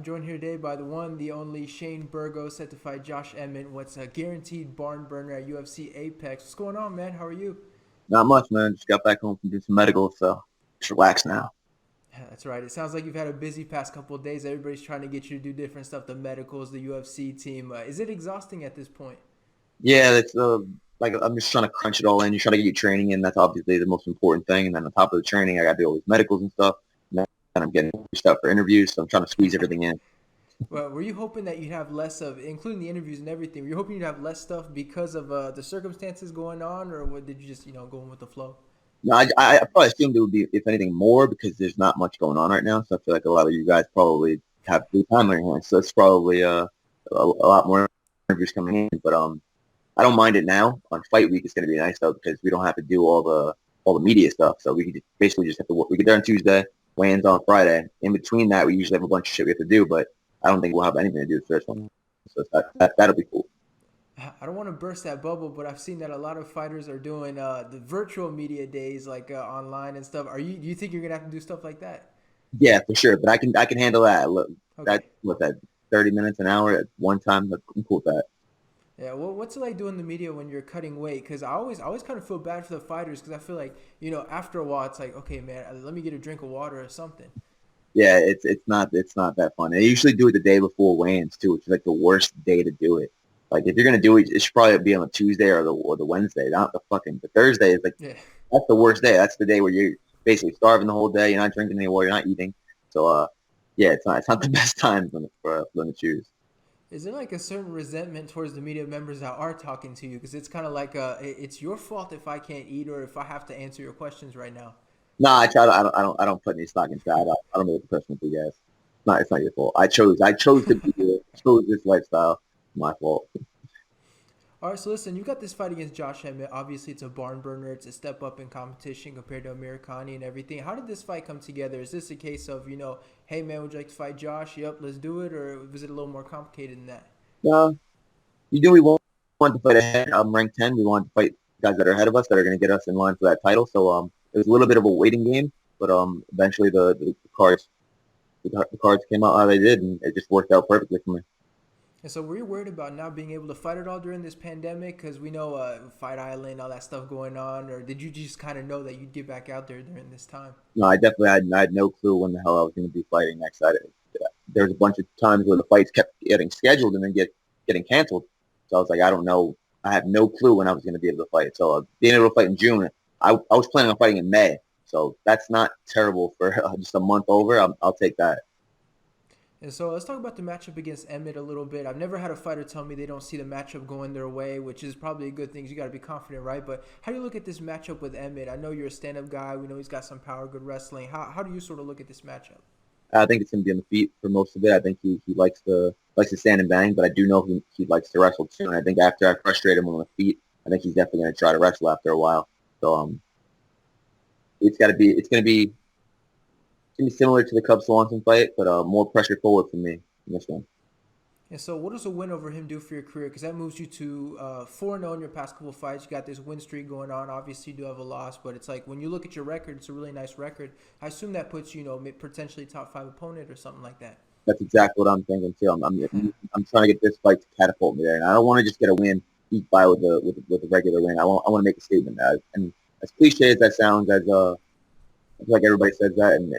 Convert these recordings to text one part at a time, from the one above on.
joined here today by the one, the only Shane Burgos, set to fight Josh Emmett. What's a guaranteed barn burner at UFC APEX? What's going on, man? How are you? Not much, man. Just got back home from doing some medical, so just relax now. That's right. It sounds like you've had a busy past couple of days. Everybody's trying to get you to do different stuff. The medicals, the UFC team. Is it exhausting at this point? Yeah, it's like I'm just trying to crunch it all in. You're trying to get your training in. That's obviously the most important thing. And then on top of the training, I got to do all these medicals and stuff. And then I'm getting stuff for interviews, so I'm trying to squeeze everything in. Well, were you hoping that you'd have less of, including the interviews and everything? Were you hoping you'd have less stuff because of the circumstances going on, or what, did you just going with the flow? No, I probably assumed it would be, if anything, more because there's not much going on right now. So I feel like a lot of you guys probably have free time on your hands. So it's probably a lot more interviews coming in. But I don't mind it now. On fight week, it's going to be nice though because we don't have to do all the media stuff. So we can basically just have to work. We get there on Tuesday, weigh-ins on Friday. In between that, we usually have a bunch of shit we have to do, but I don't think we'll have anything to do with this one. So that'll be cool. I don't want to burst that bubble, but I've seen that a lot of fighters are doing the virtual media days, like online and stuff. Do you think you're gonna have to do stuff like that? Yeah, for sure. But I can handle that. Look, that Okay. what that 30 minutes an hour at one time. I'm cool with that. Yeah. Well, what's it like doing the media when you're cutting weight? Because I always kind of feel bad for the fighters because I feel like after a while it's like, okay, man, let me get a drink of water or something. Yeah, it's not that fun. They usually do it the day before weigh-ins too, which is like the worst day to do it. Like if you're gonna do it, it should probably be on a Tuesday or the Wednesday, not the Thursday is like Yeah. that's the worst day. That's the day where you're basically starving the whole day. You're not drinking any water. You're not eating. So yeah, it's not the best time for them to choose. Is there like a certain resentment towards the media members that are talking to you? Because it's kind of like it's your fault if I can't eat or if I have to answer your questions right now. No, I try to. I don't put any stock into that. I don't make a personal big ass. It's not your fault. I chose to be here. Chose this lifestyle. My fault. All right, so listen, you've got this fight against Josh Emmett. Obviously, it's a barn burner. It's a step up in competition compared to Americani and everything. How did this fight come together? Is this a case of, hey, man, would you like to fight Josh? Yep, let's do it. Or was it a little more complicated than that? You do. We want to fight ahead. I'm ranked 10. We want to fight guys that are ahead of us that are going to get us in line for that title. So it was a little bit of a waiting game, but eventually the cards came out how they did, and it just worked out perfectly for me. And so were you worried about not being able to fight at all during this pandemic? Because we know Fight Island, all that stuff going on. Or did you just kind of know that you'd get back out there during this time? No, I definitely had no clue when the hell I was going to be fighting next. There was a bunch of times where the fights kept getting scheduled and then getting canceled. So I was like, I don't know. I had no clue when I was going to be able to fight. So being able to fight in June, I was planning on fighting in May. So that's not terrible for just a month over. I'll take that. And so let's talk about the matchup against Emmett a little bit. I've never had a fighter tell me they don't see the matchup going their way, which is probably a good thing. You got to be confident, right? But how do you look at this matchup with Emmett? I know you're a stand-up guy. We know he's got some power, good wrestling. How do you sort of look at this matchup? I think it's going to be on the feet for most of it. I think he likes to stand and bang, but I do know he likes to wrestle too. And I think after I frustrate him on the feet, I think he's definitely going to try to wrestle after a while. So it's gonna be similar to the Cub Swanson fight, but more pressure forward for me in this one. And so what does a win over him do for your career? Because that moves you to 4-0 in your past couple of fights. You got this win streak going on. Obviously, you do have a loss, but it's like when you look at your record, it's a really nice record. I assume that puts you, potentially top five opponent or something like that. That's exactly what I'm thinking too. I'm trying to get this fight to catapult me there, and I don't want to just get a win, eat by with a regular win. I want to make a statement. And as cliche as that sounds, I feel like everybody says that, and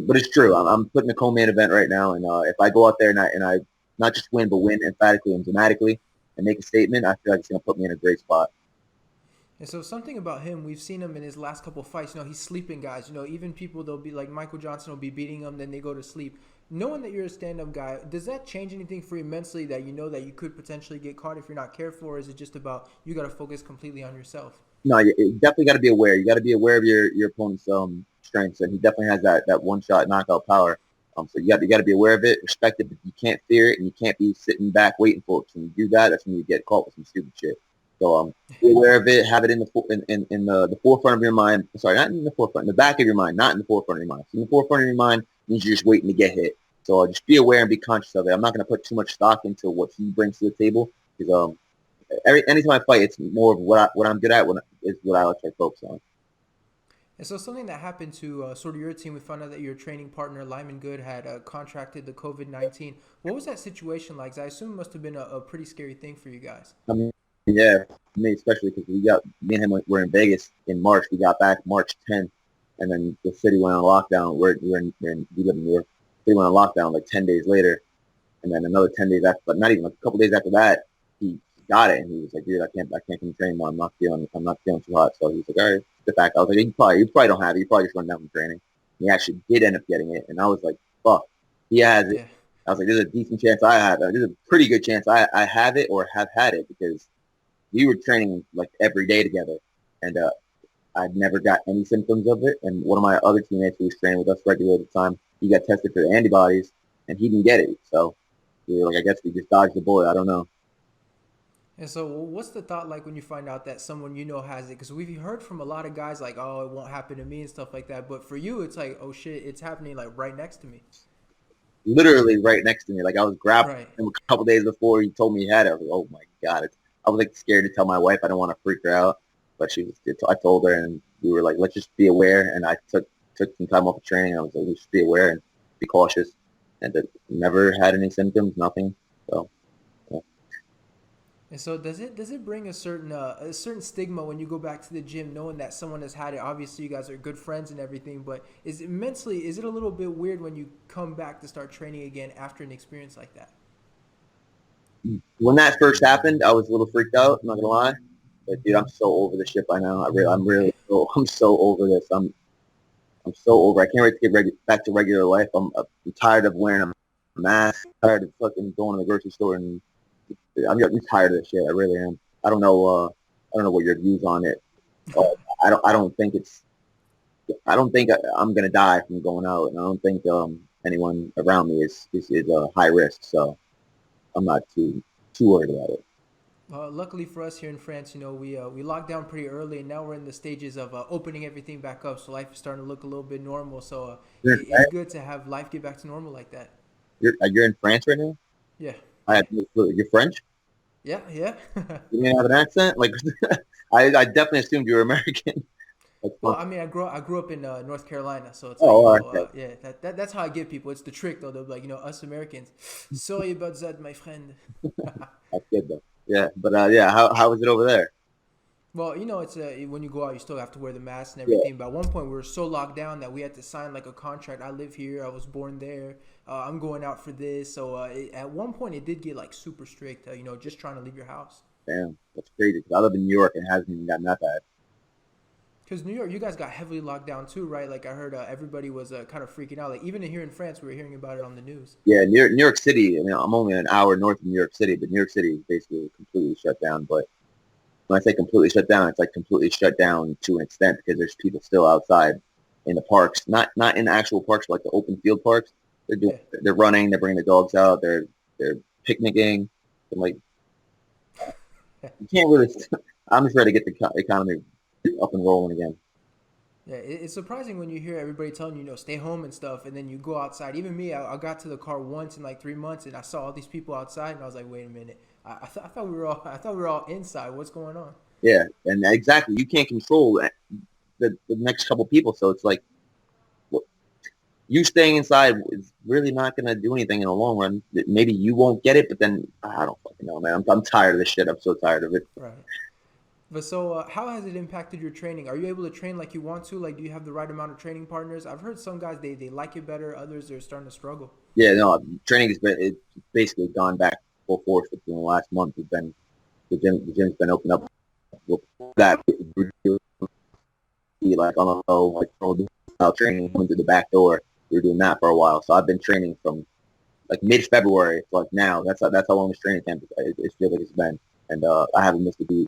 but it's true. I'm putting a co-main event right now, and if I go out there and I not just win, but win emphatically and dramatically and make a statement, I feel like it's going to put me in a great spot. And so something about him, we've seen him in his last couple of fights. He's sleeping guys. Even people they'll be like Michael Johnson will be beating him, then they go to sleep. Knowing that you're a stand-up guy, does that change anything for you mentally? That you know that you could potentially get caught if you're not careful, or is it just about you got to focus completely on yourself? No, you definitely got to be aware. You got to be aware of your opponent's strengths, and he definitely has that one shot knockout power. So you got to be aware of it, respect it, but you can't fear it, and you can't be sitting back waiting for it. So when you do that, that's when you get caught with some stupid shit. So be aware of it, have it in the forefront of your mind. Sorry, not in the forefront, in the back of your mind, not in the forefront of your mind. So in the forefront of your mind means you're just waiting to get hit. So just be aware and be conscious of it. I'm not going to put too much stock into what he brings to the table because anytime I fight, it's more of what I'm good at. Is what I like to focus on. And so something that happened to sort of your team, we found out that your training partner Lyman Good had contracted the COVID-19. What was that situation like? 'Cause I assume it must have been a pretty scary thing for you guys. I mean, yeah, me especially because me and him were in Vegas in March. We got back March 10th, and then the city went on lockdown. We live in New York. They went on lockdown like 10 days later, and then another 10 days after, but not even like a couple days after that, he got it, and he was like, dude, I can't come train anymore. I'm not feeling too hot. So he was like, all right, get back. I was like, you probably don't have it. You probably just run down from training. And he actually did end up getting it, and I was like, fuck, he has it. Yeah. I was like, there's a decent chance I have it. There's a pretty good chance I have it or have had it because we were training like every day together, and I'd never got any symptoms of it. And one of my other teammates who was training with us regularly at the time, he got tested for the antibodies, and he didn't get it. So we were like, I guess we just dodged the bullet. I don't know. And so, what's the thought like when you find out that someone you know has it? Because we've heard from a lot of guys like, "Oh, it won't happen to me" and stuff like that. But for you, it's like, "Oh shit, it's happening like right next to me." Literally right next to me. Like I was grabbing Right. him a couple days before he told me he had it. I was like, oh my god! I was like scared to tell my wife. I don't want to freak her out, but she was. I told her, and we were like, let's just be aware. And I took some time off of training. I was like, let's just be aware and be cautious. And never had any symptoms, nothing. So yeah. And so, does it bring a certain stigma when you go back to the gym, knowing that someone has had it? Obviously, you guys are good friends and everything, but is it a little bit weird when you come back to start training again after an experience like that? When that first happened, I was a little freaked out. I'm not gonna lie, but dude, I'm so over this shit by now. I'm so over this. I'm so over. I can't wait to get back to regular life. I'm tired of wearing a mask. Tired of fucking going to the grocery store, and I'm tired of this shit. I really am. I don't know. I don't know what your views on it. Uh, I don't think it's. I don't think I'm gonna die from going out, and I don't think anyone around me is a high risk. So I'm not too worried about it. Luckily for us here in France, we locked down pretty early, and now we're in the stages of opening everything back up. So life is starting to look a little bit normal. So You're in it's France. good to have life get back to normal like that. You're in France right now. Yeah, I yeah, have you're French. yeah, yeah. You may have an accent. Like I definitely assumed you were American. That's Well, fun. I mean, I grew up in North Carolina, so it's like Oh, all right. Okay. yeah, that's how I get people. It's the trick though. They'll be like, us Americans, sorry about that, my friend. That's good though. Yeah, but yeah, how was it over there? Well, it's when you go out, you still have to wear the mask and Yeah, everything. But at one point, we were so locked down that we had to sign like a contract. I live here. I was born there. I'm going out for this. So at one point, it did get like super strict. Just trying to leave your house. damn, that's crazy. 'Cause I live in New York and it hasn't even gotten that bad. Because New York, you guys got heavily locked down too, right? Like I heard everybody was kind of freaking out. Like even here in France, we were hearing about it on the news. Yeah, New York City. I mean, I'm only an hour north of New York City, but New York City is basically completely shut down. But when I say completely shut down, it's like completely shut down to an extent because there's people still outside in the parks, not in the actual parks, but like the open field parks. Yeah. They're running, they're bringing the dogs out, they're picnicking. And like you can't really. I'm just ready to get the economy up and rolling again. Yeah, it's surprising when you hear everybody telling you, stay home and stuff, and then you go outside. Even me, I got to the car once in like 3 months, and I saw all these people outside, and I was like, wait a minute, I thought we were all inside. What's going on? Yeah, and exactly, you can't control the next couple people, so it's like you staying inside is really not going to do anything in the long run. Maybe you won't get it, but then I don't fucking know, man. I'm tired of this shit. I'm so tired of it. Right. But so, how has it impacted your training? Are you able to train like you want to? Like, do you have the right amount of training partners? I've heard some guys they like it better. Others they're starting to struggle. Yeah, no, training has been it's basically gone back full force within the last month. It's been the gym's been opened up. That like on a low, like style training went through the back door. We were doing that for a while, so I've been training from like mid-February to like now. That's how long this training camp is. It feels like it's been, and I haven't missed a beat.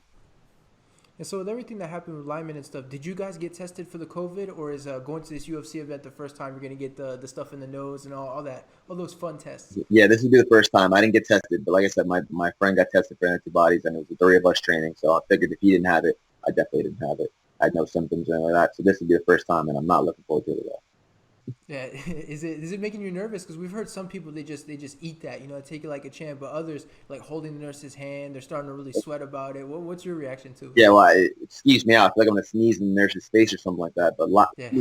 And so, with everything that happened with Lyman and stuff, did you guys get tested for the COVID, or is going to this UFC event the first time you're gonna get the stuff in the nose and all that, all those fun tests? Yeah, this would be the first time. I didn't get tested, but like I said, my friend got tested for antibodies, and it was the three of us training. So I figured if he didn't have it, I definitely didn't have it. I had no symptoms or anything like that. So this would be the first time, and I'm not looking forward to it at all. Yeah, is it making you nervous? Because we've heard some people they just eat that, take it like a champ, but others like holding the nurse's hand, they're starting to really sweat about it. What's your reaction to it? Yeah, well, it excuse me out. I feel like I'm gonna sneeze in the nurse's face or something like that. But Yeah,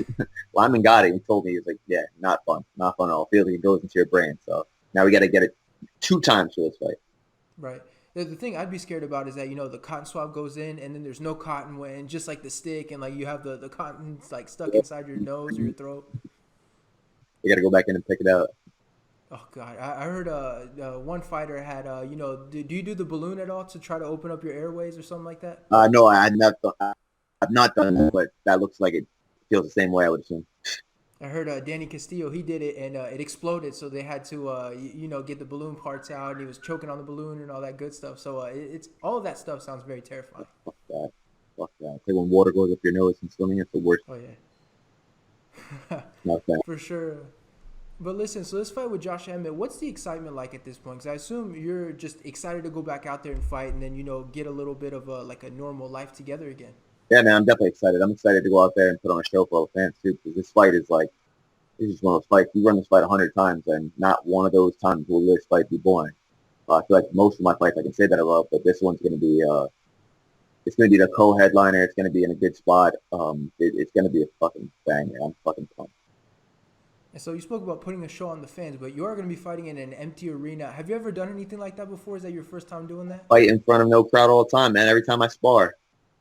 Lyman got it. He told me he was like, yeah, not fun at all. Feeling it goes into your brain. So now we got to get it 2 times for this fight. right. The thing I'd be scared about is that the cotton swab goes in and then there's no cotton when just like the stick and like you have the cotton like stuck inside your nose or your throat. We got to go back in and pick it out. Oh God, I heard one fighter had do you do the balloon at all to try to open up your airways or something like that? No, I've not done that, but that looks like it feels the same way. I would assume. I heard Danny Castillo, he did it and it exploded, so they had to get the balloon parts out, and he was choking on the balloon and all that good stuff. So it's all of that stuff sounds very terrifying. Fuck that. Fuck that. It's like when water goes up your nose and swimming, it's the worst. Oh yeah, Not that. for sure. But listen, so this fight with Josh Emmett, what's the excitement like at this point? Because I assume you're just excited to go back out there and fight, and then get a little bit of a normal life together again. Yeah, man, I'm definitely excited. I'm excited to go out there and put on a show for all the fans too, because this fight is like this is one of those fights. We run this fight 100 times, and not one of those times will this fight be boring. I feel like most of my fights I can say that I love, but this one's going to be it's going to be the co-headliner. It's going to be in a good spot. It's going to be a fucking banger. I'm fucking pumped. And so you spoke about putting a show on the fans, but you are going to be fighting in an empty arena. Have you ever done anything like that before? Is that your first time doing that? Fight in front of no crowd all the time, man. Every time I spar,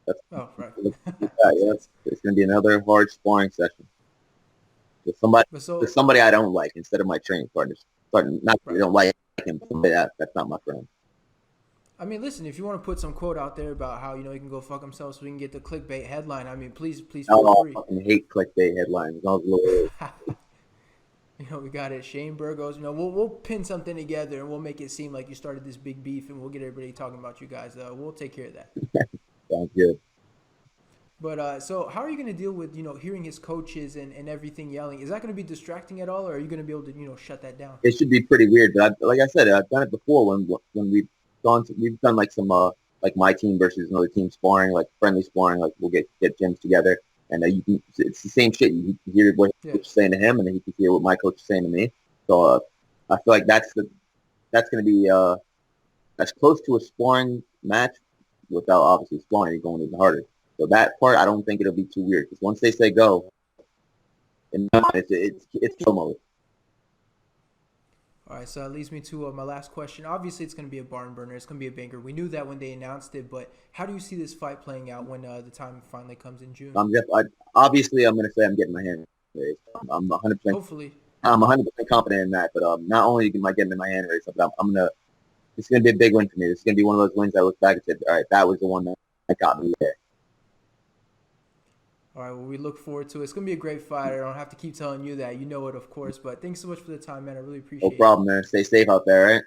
that's Oh, right. Makes yeah. sense. It's going to be another hard sparring session with somebody But with so, somebody I don't like instead of my training partners. Starting not that I right. don't like him, but that's not my friend. I mean, listen, if you want to put some quote out there about how, he can go fuck himself so we can get the clickbait headline, I mean, please feel I free. fucking hate clickbait headlines. I was a little, We got it. Shane Burgos. We'll pin something together and we'll make it seem like you started this big beef and we'll get everybody talking about you guys. We'll take care of that. sounds good. But so how are you going to deal with, hearing his coaches and everything yelling? Is that going to be distracting at all, or are you going to be able to, shut that down? It should be pretty weird, but like I said, I've done it before when we've done like some like my team versus another team sparring, like friendly sparring, like we'll get gyms together, and it's the same shit. You can hear what Yeah. coach is saying to him, and then he can hear what my coach is saying to me. So I feel like that's going to be as close to a sparring match without obviously sparring going even harder. So that part, I don't think it'll be too weird because once they say go, and it's kill mode. All right, so that leads me to my last question. Obviously, it's going to be a barn burner. It's going to be a banger. We knew that when they announced it, but how do you see this fight playing out when the time finally comes in June? Obviously I'm going to say I'm getting my hand raised. I'm 100%. Hopefully. I'm 100% confident in that. But not only am I getting my hand raised, but I'm gonna. It's gonna be a big win for me. It's gonna be one of those wins I look back and said, all right, that was the one that got me there. All right, well, we look forward to it. It's going to be a great fight. I don't have to keep telling you that. You know it, of course. But thanks so much for the time, man. I really No appreciate it. problem, man. Stay safe out there, right?